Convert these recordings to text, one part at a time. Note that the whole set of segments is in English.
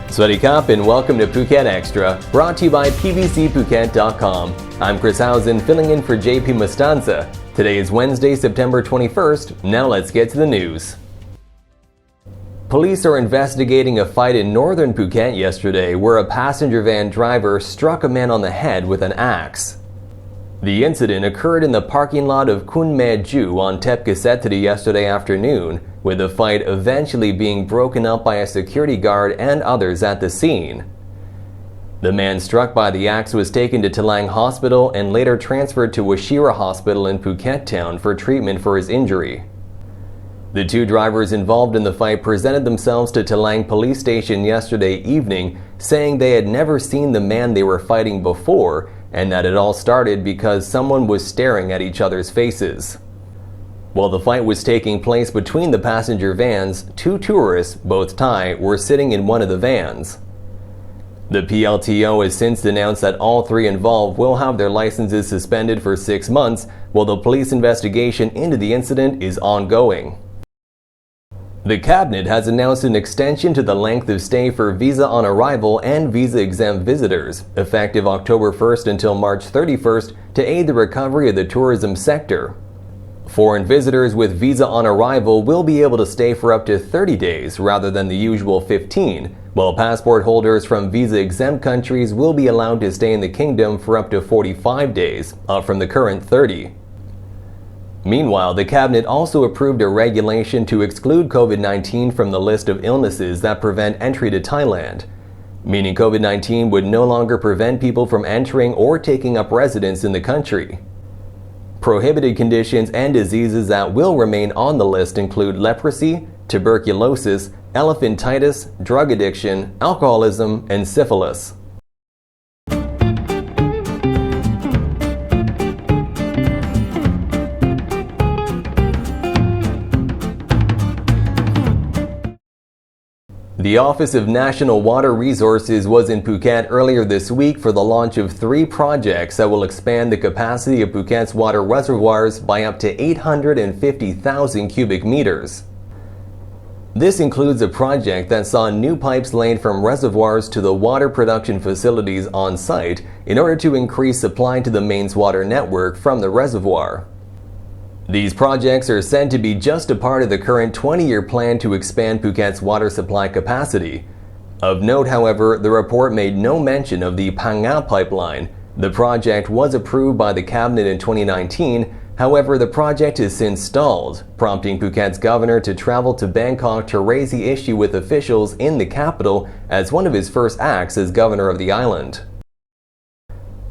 Swadikap and welcome to Phuket Extra, brought to you by pvcphuket.com. I'm Chris Howson, filling in for JP Mustanza. Today is Wednesday, September 21st. Now let's get to the news. Police are investigating a fight in northern Phuket yesterday where a passenger van driver struck a man on the head with an axe. The incident occurred in the parking lot of Khun Me Ju on Tep Kasetadi yesterday afternoon, with the fight eventually being broken up by a security guard and others at the scene. The man struck by the axe was taken to Talang Hospital and later transferred to Washira Hospital in Phuket Town for treatment for his injury. The two drivers involved in the fight presented themselves to Talang Police Station yesterday evening, saying they had never seen the man they were fighting before and that it all started because someone was staring at each other's faces. While the fight was taking place between the passenger vans, two tourists, both Thai, were sitting in one of the vans. The PLTO has since announced that all three involved will have their licenses suspended for 6 months, while the police investigation into the incident is ongoing. The cabinet has announced an extension to the length of stay for visa on arrival and visa-exempt visitors, effective October 1st until March 31st, to aid the recovery of the tourism sector. Foreign visitors with visa on arrival will be able to stay for up to 30 days rather than the usual 15, while passport holders from visa-exempt countries will be allowed to stay in the kingdom for up to 45 days, up from the current 30. Meanwhile, the cabinet also approved a regulation to exclude COVID-19 from the list of illnesses that prevent entry to Thailand, meaning COVID-19 would no longer prevent people from entering or taking up residence in the country. Prohibited conditions and diseases that will remain on the list include leprosy, tuberculosis, elephantitis, drug addiction, alcoholism, and syphilis. The Office of National Water Resources was in Phuket earlier this week for the launch of 3 projects that will expand the capacity of Phuket's water reservoirs by up to 850,000 cubic meters. This includes a project that saw new pipes laid from reservoirs to the water production facilities on site in order to increase supply to the mains water network from the reservoir. These projects are said to be just a part of the current 20-year plan to expand Phuket's water supply capacity. Of note, however, the report made no mention of the Phang pipeline. The project was approved by the cabinet in 2019, however the project has since stalled, prompting Phuket's governor to travel to Bangkok to raise the issue with officials in the capital as one of his first acts as governor of the island.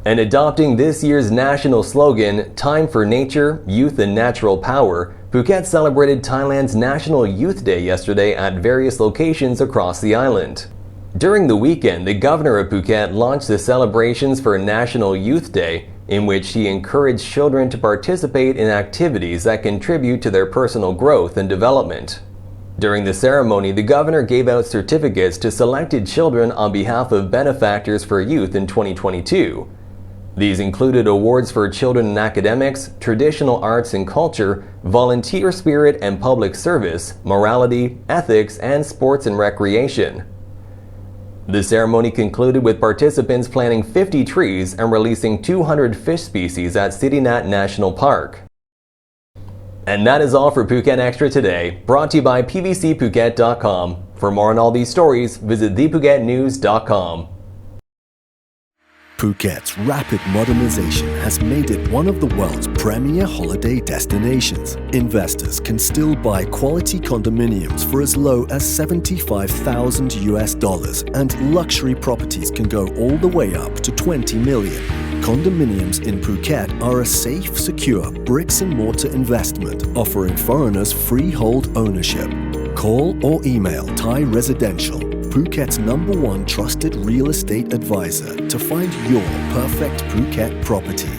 And adopting this year's national slogan, Time for Nature, Youth and Natural Power, Phuket celebrated Thailand's National Youth Day yesterday at various locations across the island. During the weekend, the governor of Phuket launched the celebrations for National Youth Day, in which he encouraged children to participate in activities that contribute to their personal growth and development. During the ceremony, the governor gave out certificates to selected children on behalf of benefactors for youth in 2022. These included awards for children in academics, traditional arts and culture, volunteer spirit and public service, morality, ethics, and sports and recreation. The ceremony concluded with participants planting 50 trees and releasing 200 fish species at Sitinat National Park. And that is all for Phuket Extra today, brought to you by pvcphuket.com. For more on all these stories, visit thephuket.news.com. Phuket's rapid modernization has made it one of the world's premier holiday destinations. Investors can still buy quality condominiums for as low as $75,000 and luxury properties can go all the way up to 20 million. Condominiums in Phuket are a safe, secure bricks-and-mortar investment offering foreigners freehold ownership. Call or email Thai Residential, Phuket's #1 trusted real estate advisor, to find your perfect Phuket property.